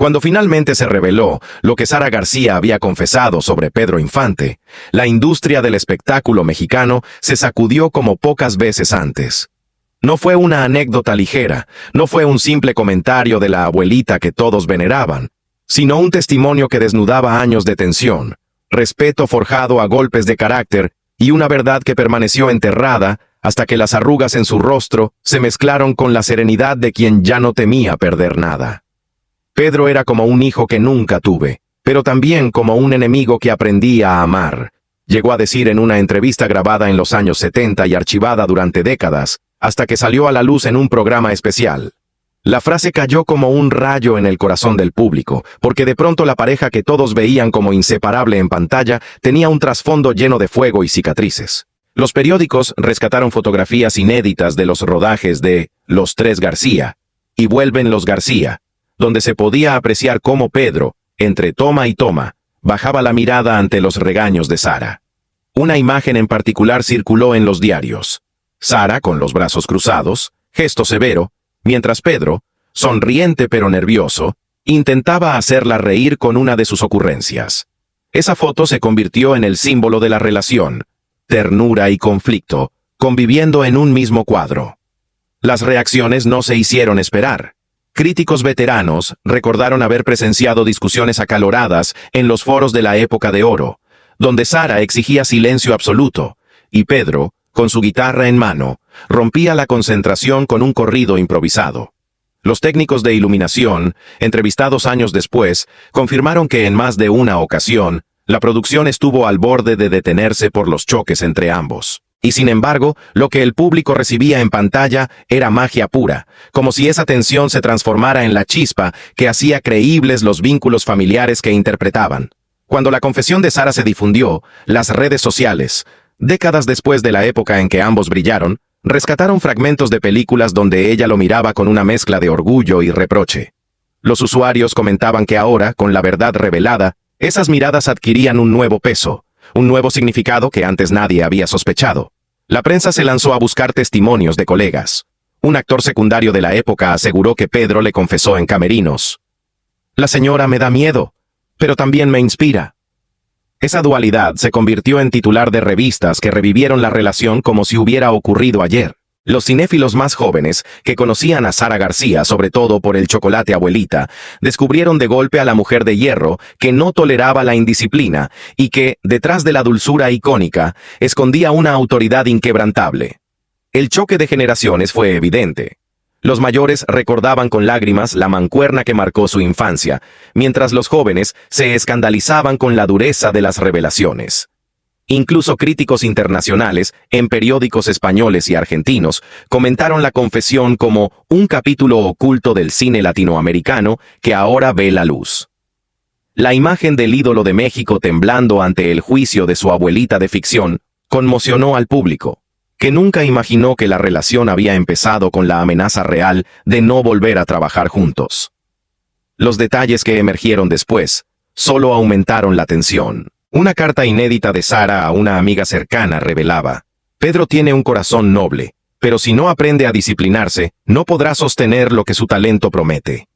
Cuando finalmente se reveló lo que Sara García había confesado sobre Pedro Infante, la industria del espectáculo mexicano se sacudió como pocas veces antes. No fue una anécdota ligera, no fue un simple comentario de la abuelita que todos veneraban, sino un testimonio que desnudaba años de tensión, respeto forjado a golpes de carácter y una verdad que permaneció enterrada hasta que las arrugas en su rostro se mezclaron con la serenidad de quien ya no temía perder nada. Pedro era como un hijo que nunca tuve, pero también como un enemigo que aprendí a amar, llegó a decir en una entrevista grabada en los años 70 y archivada durante décadas, hasta que salió a la luz en un programa especial. La frase cayó como un rayo en el corazón del público, porque de pronto la pareja que todos veían como inseparable en pantalla tenía un trasfondo lleno de fuego y cicatrices. Los periódicos rescataron fotografías inéditas de los rodajes de Los Tres García y Vuelven los García, donde se podía apreciar cómo Pedro, entre toma y toma, bajaba la mirada ante los regaños de Sara. Una imagen en particular circuló en los diarios. Sara con los brazos cruzados, gesto severo, mientras Pedro, sonriente pero nervioso, intentaba hacerla reír con una de sus ocurrencias. Esa foto se convirtió en el símbolo de la relación, ternura y conflicto, conviviendo en un mismo cuadro. Las reacciones no se hicieron esperar. Críticos veteranos recordaron haber presenciado discusiones acaloradas en los foros de la época de oro, donde Sara exigía silencio absoluto, y Pedro, con su guitarra en mano, rompía la concentración con un corrido improvisado. Los técnicos de iluminación, entrevistados años después, confirmaron que en más de una ocasión, la producción estuvo al borde de detenerse por los choques entre ambos. Y sin embargo, lo que el público recibía en pantalla era magia pura, como si esa tensión se transformara en la chispa que hacía creíbles los vínculos familiares que interpretaban. Cuando la confesión de Sara se difundió, las redes sociales, décadas después de la época en que ambos brillaron, rescataron fragmentos de películas donde ella lo miraba con una mezcla de orgullo y reproche. Los usuarios comentaban que ahora, con la verdad revelada, esas miradas adquirían un nuevo peso, un nuevo significado que antes nadie había sospechado. La prensa se lanzó a buscar testimonios de colegas. Un actor secundario de la época aseguró que Pedro le confesó en camerinos: «La señora me da miedo, pero también me inspira». Esa dualidad se convirtió en titular de revistas que revivieron la relación como si hubiera ocurrido ayer. Los cinéfilos más jóvenes, que conocían a Sara García sobre todo por el chocolate abuelita, descubrieron de golpe a la mujer de hierro que no toleraba la indisciplina y que, detrás de la dulzura icónica, escondía una autoridad inquebrantable. El choque de generaciones fue evidente. Los mayores recordaban con lágrimas la mancuerna que marcó su infancia, mientras los jóvenes se escandalizaban con la dureza de las revelaciones. Incluso críticos internacionales, en periódicos españoles y argentinos, comentaron la confesión como un capítulo oculto del cine latinoamericano que ahora ve la luz. La imagen del ídolo de México temblando ante el juicio de su abuelita de ficción conmocionó al público, que nunca imaginó que la relación había empezado con la amenaza real de no volver a trabajar juntos. Los detalles que emergieron después solo aumentaron la tensión. Una carta inédita de Sara a una amiga cercana revelaba: «Pedro tiene un corazón noble, pero si no aprende a disciplinarse, no podrá sostener lo que su talento promete».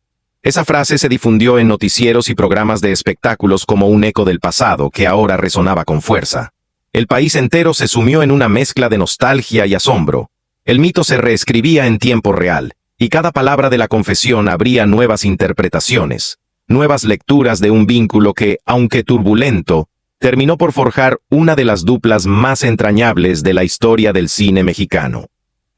Esa frase se difundió en noticieros y programas de espectáculos como un eco del pasado que ahora resonaba con fuerza. El país entero se sumió en una mezcla de nostalgia y asombro. El mito se reescribía en tiempo real, y cada palabra de la confesión abría nuevas interpretaciones, nuevas lecturas de un vínculo que, aunque turbulento, terminó por forjar una de las duplas más entrañables de la historia del cine mexicano.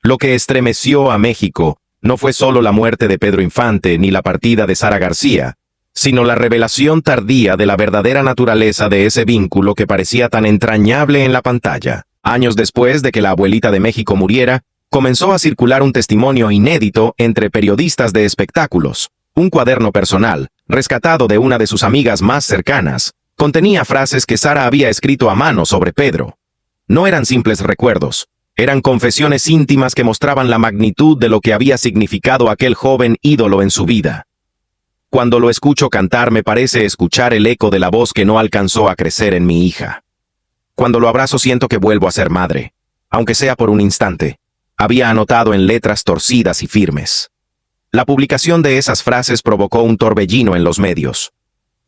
Lo que estremeció a México no fue solo la muerte de Pedro Infante ni la partida de Sara García, sino la revelación tardía de la verdadera naturaleza de ese vínculo que parecía tan entrañable en la pantalla. Años después de que la abuelita de México muriera, comenzó a circular un testimonio inédito entre periodistas de espectáculos. Un cuaderno personal, rescatado de una de sus amigas más cercanas, contenía frases que Sara había escrito a mano sobre Pedro. No eran simples recuerdos, eran confesiones íntimas que mostraban la magnitud de lo que había significado aquel joven ídolo en su vida. Cuando lo escucho cantar me parece escuchar el eco de la voz que no alcanzó a crecer en mi hija. Cuando lo abrazo siento que vuelvo a ser madre, aunque sea por un instante, había anotado en letras torcidas y firmes. La publicación de esas frases provocó un torbellino en los medios.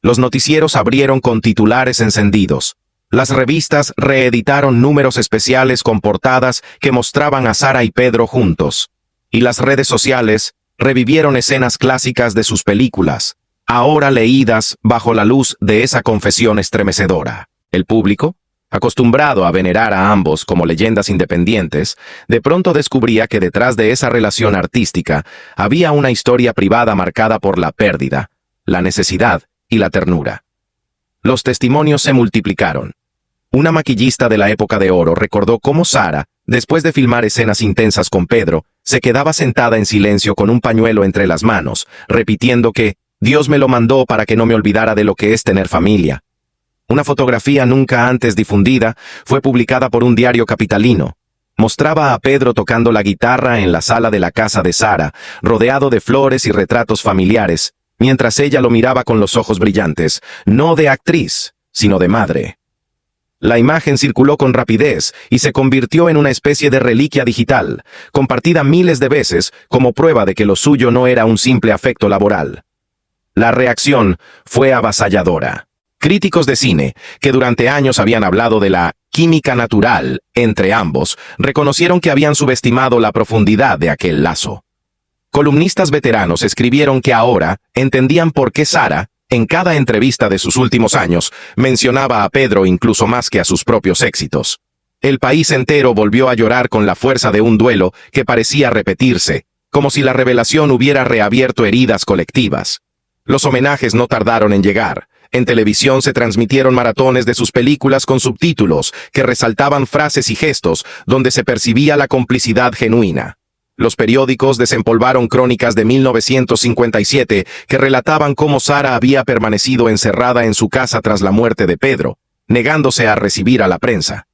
Los noticieros abrieron con titulares encendidos. Las revistas reeditaron números especiales con portadas que mostraban a Sara y Pedro juntos. Y las redes sociales revivieron escenas clásicas de sus películas, ahora leídas bajo la luz de esa confesión estremecedora. El público, acostumbrado a venerar a ambos como leyendas independientes, de pronto descubría que detrás de esa relación artística había una historia privada marcada por la pérdida, la necesidad y la ternura. Los testimonios se multiplicaron. Una maquillista de la época de oro recordó cómo Sara, después de filmar escenas intensas con Pedro, se quedaba sentada en silencio con un pañuelo entre las manos, repitiendo que Dios me lo mandó para que no me olvidara de lo que es tener familia. Una fotografía nunca antes difundida fue publicada por un diario capitalino. Mostraba a Pedro tocando la guitarra en la sala de la casa de Sara, rodeado de flores y retratos familiares, mientras ella lo miraba con los ojos brillantes, no de actriz, sino de madre. La imagen circuló con rapidez y se convirtió en una especie de reliquia digital, compartida miles de veces como prueba de que lo suyo no era un simple afecto laboral. La reacción fue avasalladora. Críticos de cine, que durante años habían hablado de la química natural entre ambos, reconocieron que habían subestimado la profundidad de aquel lazo. Columnistas veteranos escribieron que ahora entendían por qué Sara, en cada entrevista de sus últimos años, mencionaba a Pedro incluso más que a sus propios éxitos. El país entero volvió a llorar con la fuerza de un duelo que parecía repetirse, como si la revelación hubiera reabierto heridas colectivas. Los homenajes no tardaron en llegar. En televisión se transmitieron maratones de sus películas con subtítulos que resaltaban frases y gestos donde se percibía la complicidad genuina. Los periódicos desempolvaron crónicas de 1957 que relataban cómo Sara había permanecido encerrada en su casa tras la muerte de Pedro, negándose a recibir a la prensa.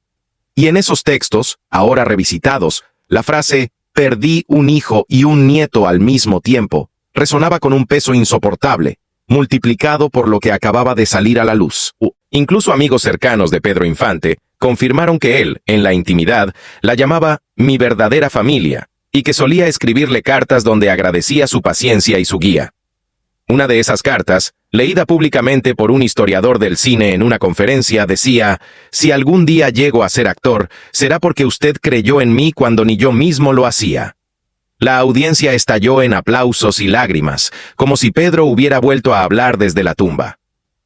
Y en esos textos, ahora revisitados, la frase «perdí un hijo y un nieto al mismo tiempo» resonaba con un peso insoportable, multiplicado por lo que acababa de salir a la luz. Incluso amigos cercanos de Pedro Infante confirmaron que él, en la intimidad, la llamaba «mi verdadera familia», y que solía escribirle cartas donde agradecía su paciencia y su guía. Una de esas cartas, leída públicamente por un historiador del cine en una conferencia, decía: «Si algún día llego a ser actor, será porque usted creyó en mí cuando ni yo mismo lo hacía». La audiencia estalló en aplausos y lágrimas, como si Pedro hubiera vuelto a hablar desde la tumba.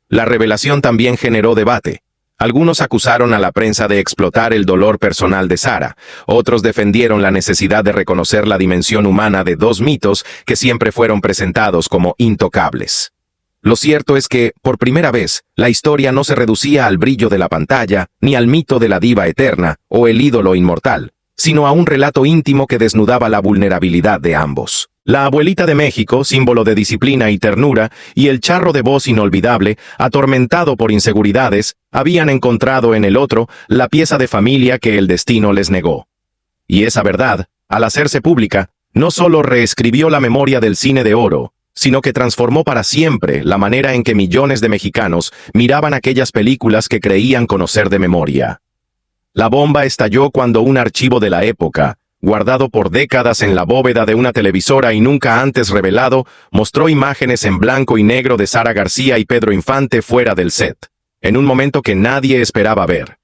La revelación también generó debate. Algunos acusaron a la prensa de explotar el dolor personal de Sara, otros defendieron la necesidad de reconocer la dimensión humana de dos mitos que siempre fueron presentados como intocables. Lo cierto es que, por primera vez, la historia no se reducía al brillo de la pantalla, ni al mito de la diva eterna o el ídolo inmortal, sino a un relato íntimo que desnudaba la vulnerabilidad de ambos. La abuelita de México, símbolo de disciplina y ternura, y el charro de voz inolvidable, atormentado por inseguridades, habían encontrado en el otro la pieza de familia que el destino les negó. Y esa verdad, al hacerse pública, no solo reescribió la memoria del cine de oro, sino que transformó para siempre la manera en que millones de mexicanos miraban aquellas películas que creían conocer de memoria. La bomba estalló cuando un archivo de la época, guardado por décadas en la bóveda de una televisora y nunca antes revelado, mostró imágenes en blanco y negro de Sara García y Pedro Infante fuera del set, en un momento que nadie esperaba ver.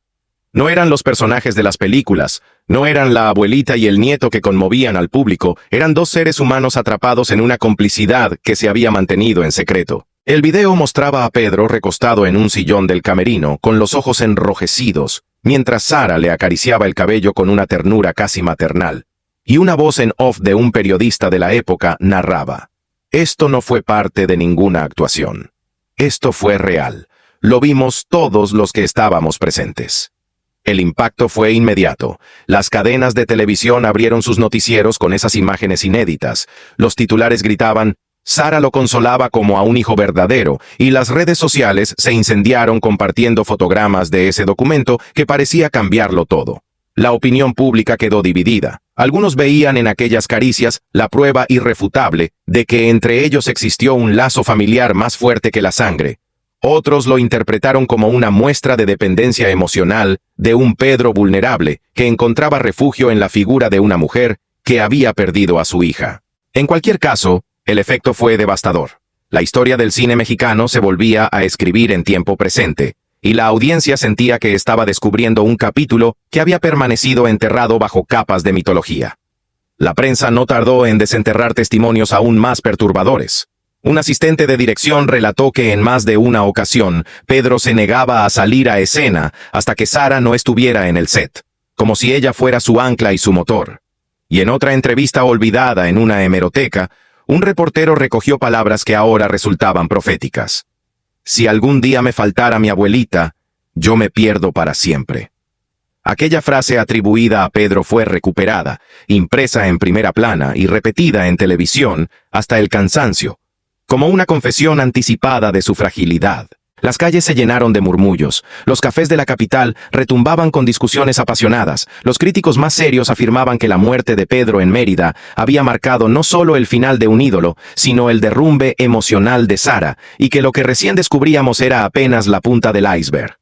No eran los personajes de las películas, no eran la abuelita y el nieto que conmovían al público, eran dos seres humanos atrapados en una complicidad que se había mantenido en secreto. El video mostraba a Pedro recostado en un sillón del camerino, con los ojos enrojecidos, mientras Sara le acariciaba el cabello con una ternura casi maternal, y una voz en off de un periodista de la época narraba: «Esto no fue parte de ninguna actuación. Esto fue real. Lo vimos todos los que estábamos presentes». El impacto fue inmediato. Las cadenas de televisión abrieron sus noticieros con esas imágenes inéditas. Los titulares gritaban: «Sara lo consolaba como a un hijo verdadero», y las redes sociales se incendiaron compartiendo fotogramas de ese documento que parecía cambiarlo todo. La opinión pública quedó dividida. Algunos veían en aquellas caricias la prueba irrefutable de que entre ellos existió un lazo familiar más fuerte que la sangre. Otros lo interpretaron como una muestra de dependencia emocional de un Pedro vulnerable que encontraba refugio en la figura de una mujer que había perdido a su hija. En cualquier caso, El efecto fue devastador. La historia del cine mexicano se volvía a escribir en tiempo presente, y la audiencia sentía que estaba descubriendo un capítulo que había permanecido enterrado bajo capas de mitología. La prensa no tardó en desenterrar testimonios aún más perturbadores. Un asistente de dirección relató que en más de una ocasión, Pedro se negaba a salir a escena hasta que Sara no estuviera en el set, como si ella fuera su ancla y su motor. Y en otra entrevista olvidada en una hemeroteca, un reportero recogió palabras que ahora resultaban proféticas. Si algún día me faltara mi abuelita, yo me pierdo para siempre. Aquella frase atribuida a Pedro fue recuperada, impresa en primera plana y repetida en televisión hasta el cansancio, como una confesión anticipada de su fragilidad. Las calles se llenaron de murmullos, los cafés de la capital retumbaban con discusiones apasionadas, los críticos más serios afirmaban que la muerte de Pedro en Mérida había marcado no solo el final de un ídolo, sino el derrumbe emocional de Sara, y que lo que recién descubríamos era apenas la punta del iceberg.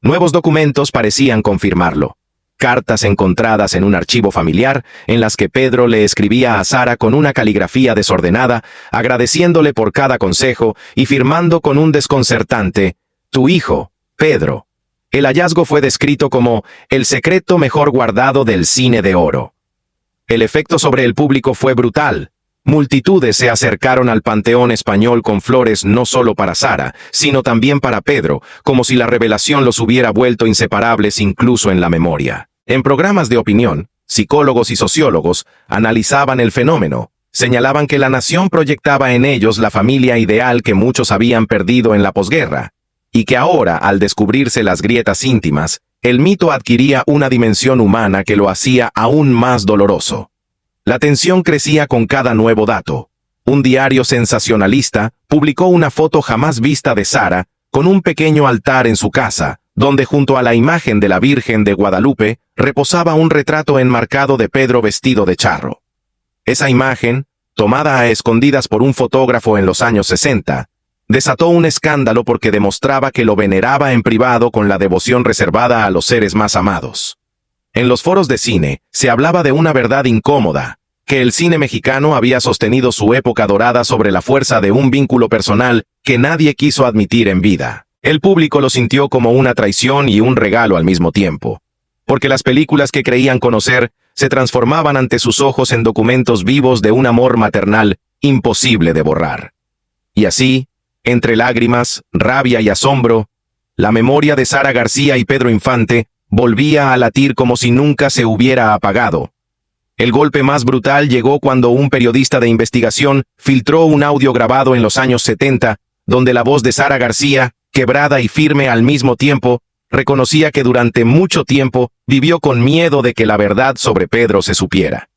Nuevos documentos parecían confirmarlo. Cartas encontradas en un archivo familiar, en las que Pedro le escribía a Sara con una caligrafía desordenada, agradeciéndole por cada consejo y firmando con un desconcertante, «Tu hijo, Pedro». El hallazgo fue descrito como «el secreto mejor guardado del cine de oro». El efecto sobre el público fue brutal. Multitudes se acercaron al panteón español con flores no solo para Sara, sino también para Pedro, como si la revelación los hubiera vuelto inseparables incluso en la memoria. En programas de opinión, psicólogos y sociólogos analizaban el fenómeno, señalaban que la nación proyectaba en ellos la familia ideal que muchos habían perdido en la posguerra, y que ahora, al descubrirse las grietas íntimas, el mito adquiría una dimensión humana que lo hacía aún más doloroso. La tensión crecía con cada nuevo dato. Un diario sensacionalista publicó una foto jamás vista de Sara, con un pequeño altar en su casa, donde junto a la imagen de la Virgen de Guadalupe, reposaba un retrato enmarcado de Pedro vestido de charro. Esa imagen, tomada a escondidas por un fotógrafo en los años 60, desató un escándalo porque demostraba que lo veneraba en privado con la devoción reservada a los seres más amados. En los foros de cine, se hablaba de una verdad incómoda, que el cine mexicano había sostenido su época dorada sobre la fuerza de un vínculo personal que nadie quiso admitir en vida. El público lo sintió como una traición y un regalo al mismo tiempo, porque las películas que creían conocer se transformaban ante sus ojos en documentos vivos de un amor maternal imposible de borrar. Y así, entre lágrimas, rabia y asombro, la memoria de Sara García y Pedro Infante volvía a latir como si nunca se hubiera apagado. El golpe más brutal llegó cuando un periodista de investigación filtró un audio grabado en los años 70, donde la voz de Sara García, quebrada y firme al mismo tiempo, reconocía que durante mucho tiempo vivió con miedo de que la verdad sobre Pedro se supiera.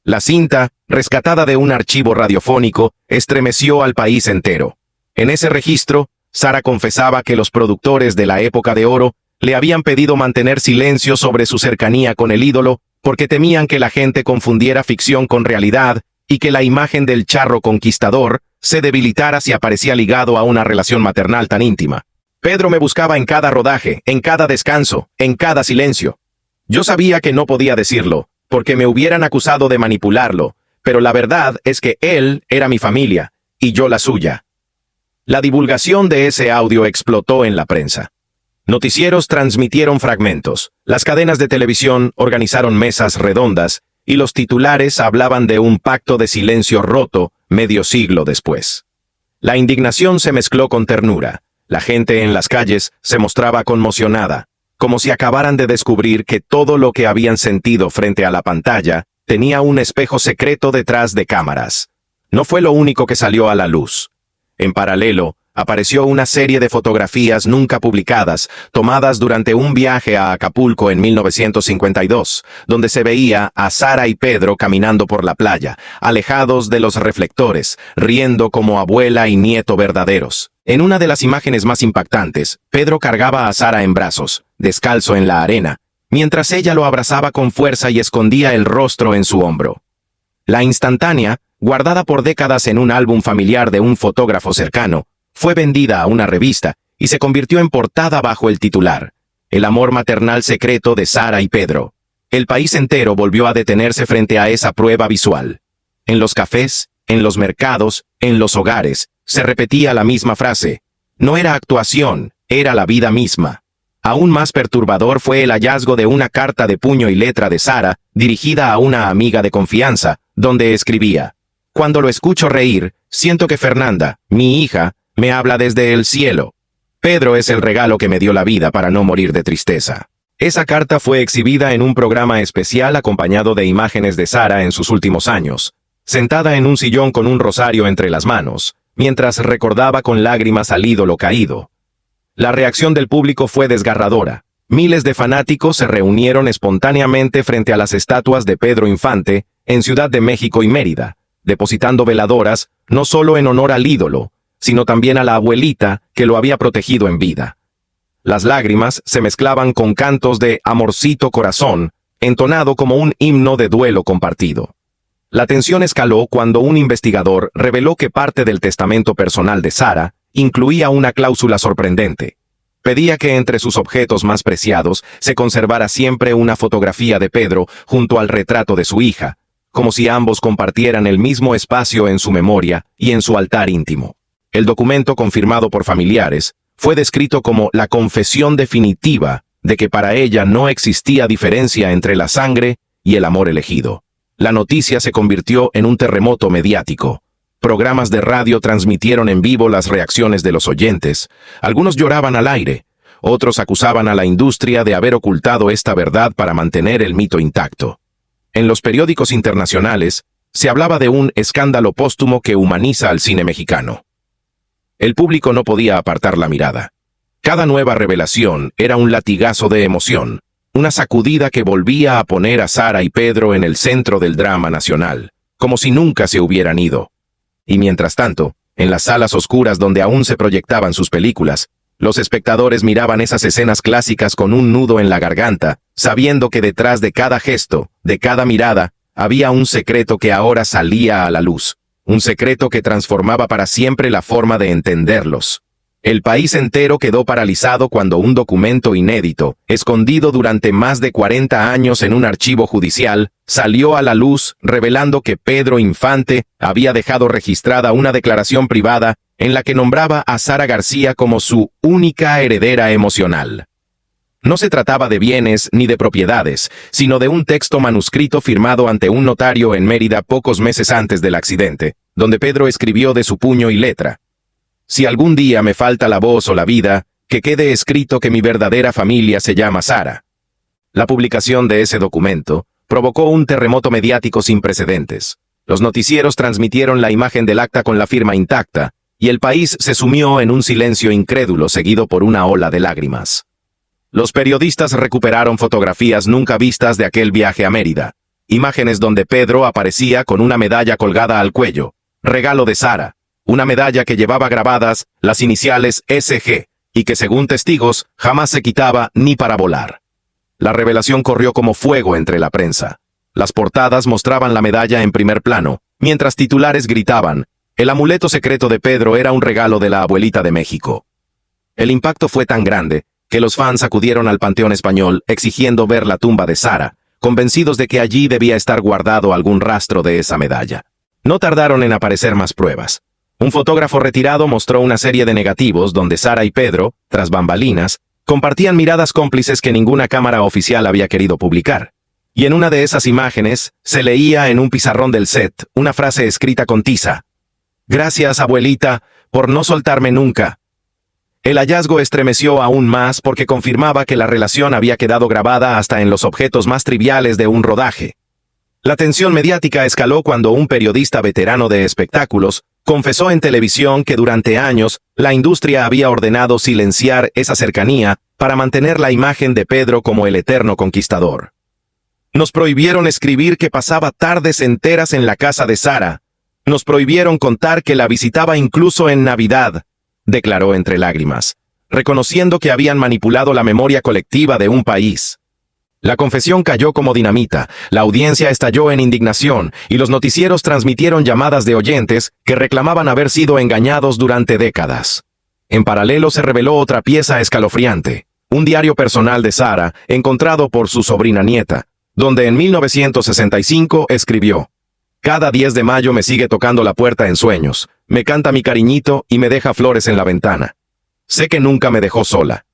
La cinta, rescatada de un archivo radiofónico, estremeció al país entero. En ese registro, Sara confesaba que los productores de la época de oro le habían pedido mantener silencio sobre su cercanía con el ídolo porque temían que la gente confundiera ficción con realidad y que la imagen del charro conquistador se debilitara si aparecía ligado a una relación maternal tan íntima. Pedro me buscaba en cada rodaje, en cada descanso, en cada silencio. Yo sabía que no podía decirlo, porque me hubieran acusado de manipularlo, pero la verdad es que él era mi familia, y yo la suya. La divulgación de ese audio explotó en la prensa. Noticieros transmitieron fragmentos, las cadenas de televisión organizaron mesas redondas, y los titulares hablaban de un pacto de silencio roto medio siglo después. La indignación se mezcló con ternura. La gente en las calles se mostraba conmocionada, como si acabaran de descubrir que todo lo que habían sentido frente a la pantalla tenía un espejo secreto detrás de cámaras. No fue lo único que salió a la luz. En paralelo, apareció una serie de fotografías nunca publicadas, tomadas durante un viaje a Acapulco en 1952, donde se veía a Sara y Pedro caminando por la playa, alejados de los reflectores, riendo como abuela y nieto verdaderos. En una de las imágenes más impactantes, Pedro cargaba a Sara en brazos, descalzo en la arena, mientras ella lo abrazaba con fuerza y escondía el rostro en su hombro. La instantánea, guardada por décadas en un álbum familiar de un fotógrafo cercano, fue vendida a una revista y se convirtió en portada bajo el titular: El amor maternal secreto de Sara y Pedro. El país entero volvió a detenerse frente a esa prueba visual. En los cafés, en los mercados, en los hogares, se repetía la misma frase. No era actuación, era la vida misma. Aún más perturbador fue el hallazgo de una carta de puño y letra de Sara, dirigida a una amiga de confianza, donde escribía: «Cuando lo escucho reír, siento que Fernanda, mi hija, me habla desde el cielo. Pedro es el regalo que me dio la vida para no morir de tristeza». Esa carta fue exhibida en un programa especial acompañado de imágenes de Sara en sus últimos años, sentada en un sillón con un rosario entre las manos, mientras recordaba con lágrimas al ídolo caído. La reacción del público fue desgarradora. Miles de fanáticos se reunieron espontáneamente frente a las estatuas de Pedro Infante, en Ciudad de México y Mérida, depositando veladoras, no solo en honor al ídolo, sino también a la abuelita que lo había protegido en vida. Las lágrimas se mezclaban con cantos de Amorcito Corazón, entonado como un himno de duelo compartido. La tensión escaló cuando un investigador reveló que parte del testamento personal de Sara incluía una cláusula sorprendente. Pedía que entre sus objetos más preciados se conservara siempre una fotografía de Pedro junto al retrato de su hija, como si ambos compartieran el mismo espacio en su memoria y en su altar íntimo. El documento, confirmado por familiares, fue descrito como la confesión definitiva de que para ella no existía diferencia entre la sangre y el amor elegido. La noticia se convirtió en un terremoto mediático. Programas de radio transmitieron en vivo las reacciones de los oyentes. Algunos lloraban al aire, otros acusaban a la industria de haber ocultado esta verdad para mantener el mito intacto. En los periódicos internacionales, se hablaba de un escándalo póstumo que humaniza al cine mexicano. El público no podía apartar la mirada. Cada nueva revelación era un latigazo de emoción, una sacudida que volvía a poner a Sara y Pedro en el centro del drama nacional, como si nunca se hubieran ido. Y mientras tanto, en las salas oscuras donde aún se proyectaban sus películas, los espectadores miraban esas escenas clásicas con un nudo en la garganta, sabiendo que detrás de cada gesto, de cada mirada, había un secreto que ahora salía a la luz. Un secreto que transformaba para siempre la forma de entenderlos. El país entero quedó paralizado cuando un documento inédito, escondido durante más de 40 años en un archivo judicial, salió a la luz revelando que Pedro Infante había dejado registrada una declaración privada en la que nombraba a Sara García como su única heredera emocional. No se trataba de bienes ni de propiedades, sino de un texto manuscrito firmado ante un notario en Mérida pocos meses antes del accidente, donde Pedro escribió de su puño y letra: «Si algún día me falta la voz o la vida, que quede escrito que mi verdadera familia se llama Sara». La publicación de ese documento provocó un terremoto mediático sin precedentes. Los noticieros transmitieron la imagen del acta con la firma intacta, y el país se sumió en un silencio incrédulo seguido por una ola de lágrimas. Los periodistas recuperaron fotografías nunca vistas de aquel viaje a Mérida. Imágenes donde Pedro aparecía con una medalla colgada al cuello, regalo de Sara, una medalla que llevaba grabadas las iniciales SG, y que según testigos jamás se quitaba ni para volar. La revelación corrió como fuego entre la prensa. Las portadas mostraban la medalla en primer plano, mientras titulares gritaban: «El amuleto secreto de Pedro era un regalo de la abuelita de México». El impacto fue tan grande que los fans acudieron al Panteón Español exigiendo ver la tumba de Sara, convencidos de que allí debía estar guardado algún rastro de esa medalla. No tardaron en aparecer más pruebas. Un fotógrafo retirado mostró una serie de negativos donde Sara y Pedro, tras bambalinas, compartían miradas cómplices que ninguna cámara oficial había querido publicar. Y en una de esas imágenes, se leía en un pizarrón del set una frase escrita con tiza: «Gracias, abuelita, por no soltarme nunca». El hallazgo estremeció aún más porque confirmaba que la relación había quedado grabada hasta en los objetos más triviales de un rodaje. La tensión mediática escaló cuando un periodista veterano de espectáculos confesó en televisión que durante años la industria había ordenado silenciar esa cercanía para mantener la imagen de Pedro como el eterno conquistador. «Nos prohibieron escribir que pasaba tardes enteras en la casa de Sara. Nos prohibieron contar que la visitaba incluso en Navidad», declaró entre lágrimas, reconociendo que habían manipulado la memoria colectiva de un país. La confesión cayó como dinamita, la audiencia estalló en indignación y los noticieros transmitieron llamadas de oyentes que reclamaban haber sido engañados durante décadas. En paralelo se reveló otra pieza escalofriante, un diario personal de Sara encontrado por su sobrina nieta, donde en 1965 escribió: Cada 10 de mayo me sigue tocando la puerta en sueños, me canta mi cariñito y me deja flores en la ventana. Sé que nunca me dejó sola.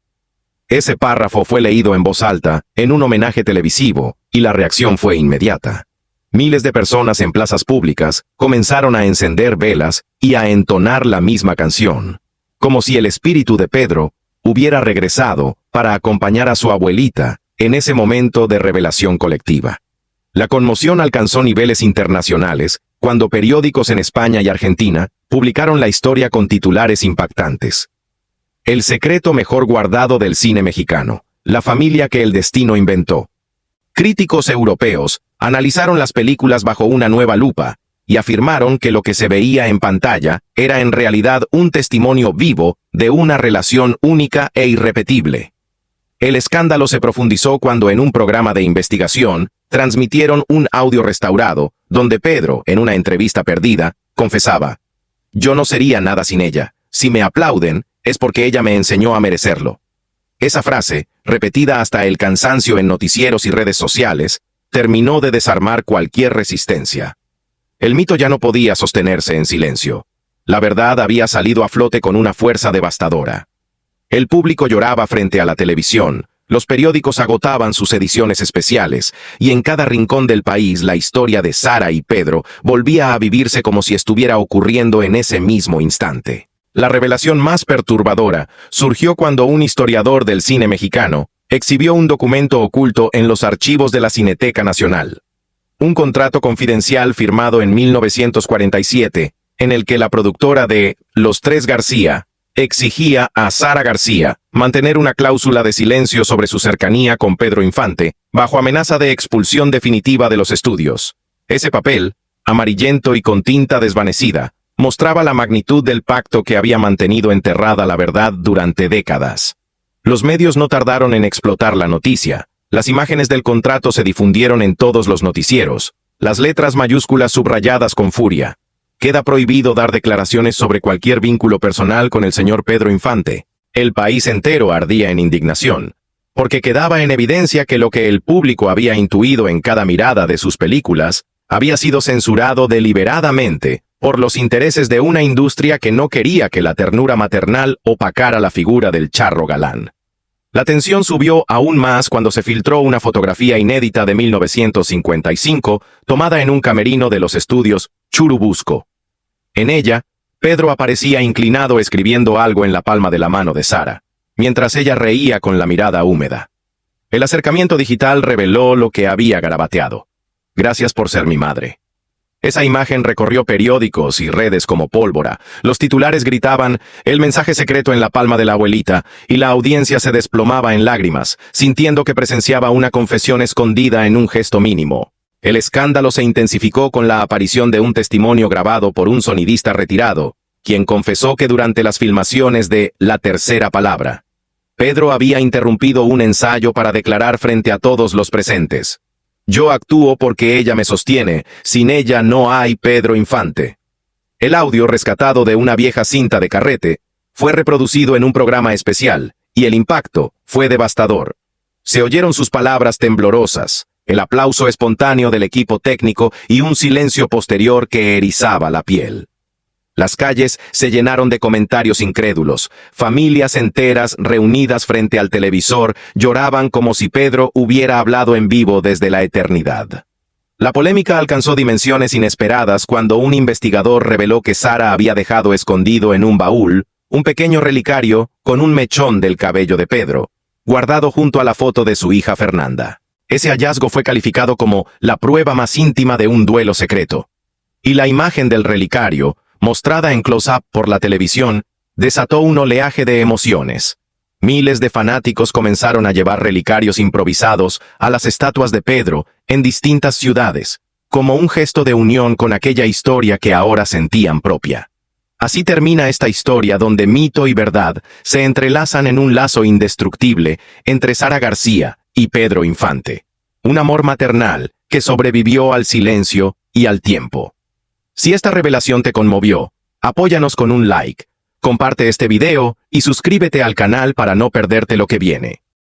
Ese párrafo fue leído en voz alta, en un homenaje televisivo, y la reacción fue inmediata. Miles de personas en plazas públicas comenzaron a encender velas y a entonar la misma canción, como si el espíritu de Pedro hubiera regresado para acompañar a su abuelita en ese momento de revelación colectiva. La conmoción alcanzó niveles internacionales cuando periódicos en España y Argentina publicaron la historia con titulares impactantes. El secreto mejor guardado del cine mexicano, la familia que el destino inventó. Críticos europeos analizaron las películas bajo una nueva lupa y afirmaron que lo que se veía en pantalla era en realidad un testimonio vivo de una relación única e irrepetible. El escándalo se profundizó cuando en un programa de investigación transmitieron un audio restaurado donde Pedro, en una entrevista perdida, confesaba: «Yo no sería nada sin ella. Si me aplauden, es porque ella me enseñó a merecerlo». Esa frase, repetida hasta el cansancio en noticieros y redes sociales, terminó de desarmar cualquier resistencia. El mito ya no podía sostenerse en silencio. La verdad había salido a flote con una fuerza devastadora. El público lloraba frente a la televisión, los periódicos agotaban sus ediciones especiales, y en cada rincón del país la historia de Sara y Pedro volvía a vivirse como si estuviera ocurriendo en ese mismo instante. La revelación más perturbadora surgió cuando un historiador del cine mexicano exhibió un documento oculto en los archivos de la Cineteca Nacional. Un contrato confidencial firmado en 1947, en el que la productora de Los Tres García exigía a Sara García mantener una cláusula de silencio sobre su cercanía con Pedro Infante, bajo amenaza de expulsión definitiva de los estudios. Ese papel, amarillento y con tinta desvanecida, mostraba la magnitud del pacto que había mantenido enterrada la verdad durante décadas. Los medios no tardaron en explotar la noticia. Las imágenes del contrato se difundieron en todos los noticieros, las letras mayúsculas subrayadas con furia. Queda prohibido dar declaraciones sobre cualquier vínculo personal con el señor Pedro Infante. El país entero ardía en indignación, porque quedaba en evidencia que lo que el público había intuido en cada mirada de sus películas había sido censurado deliberadamente por los intereses de una industria que no quería que la ternura maternal opacara la figura del charro galán. La tensión subió aún más cuando se filtró una fotografía inédita de 1955 tomada en un camerino de los estudios Churubusco. En ella, Pedro aparecía inclinado escribiendo algo en la palma de la mano de Sara, mientras ella reía con la mirada húmeda. El acercamiento digital reveló lo que había garabateado. «Gracias por ser mi madre». Esa imagen recorrió periódicos y redes como pólvora. Los titulares gritaban «El mensaje secreto en la palma de la abuelita», y la audiencia se desplomaba en lágrimas, sintiendo que presenciaba una confesión escondida en un gesto mínimo. El escándalo se intensificó con la aparición de un testimonio grabado por un sonidista retirado, quien confesó que durante las filmaciones de La Tercera Palabra, Pedro había interrumpido un ensayo para declarar frente a todos los presentes: «Yo actúo porque ella me sostiene, sin ella no hay Pedro Infante». El audio, rescatado de una vieja cinta de carrete, fue reproducido en un programa especial, y el impacto fue devastador. Se oyeron sus palabras temblorosas, el aplauso espontáneo del equipo técnico y un silencio posterior que erizaba la piel. Las calles se llenaron de comentarios incrédulos. Familias enteras reunidas frente al televisor lloraban como si Pedro hubiera hablado en vivo desde la eternidad. La polémica alcanzó dimensiones inesperadas cuando un investigador reveló que Sara había dejado escondido en un baúl un pequeño relicario con un mechón del cabello de Pedro, guardado junto a la foto de su hija Fernanda. Ese hallazgo fue calificado como la prueba más íntima de un duelo secreto. Y la imagen del relicario, mostrada en close-up por la televisión, desató un oleaje de emociones. Miles de fanáticos comenzaron a llevar relicarios improvisados a las estatuas de Pedro en distintas ciudades, como un gesto de unión con aquella historia que ahora sentían propia. Así termina esta historia donde mito y verdad se entrelazan en un lazo indestructible entre Sara García y Pedro Infante. Un amor maternal que sobrevivió al silencio y al tiempo. Si esta revelación te conmovió, apóyanos con un like, comparte este video y suscríbete al canal para no perderte lo que viene.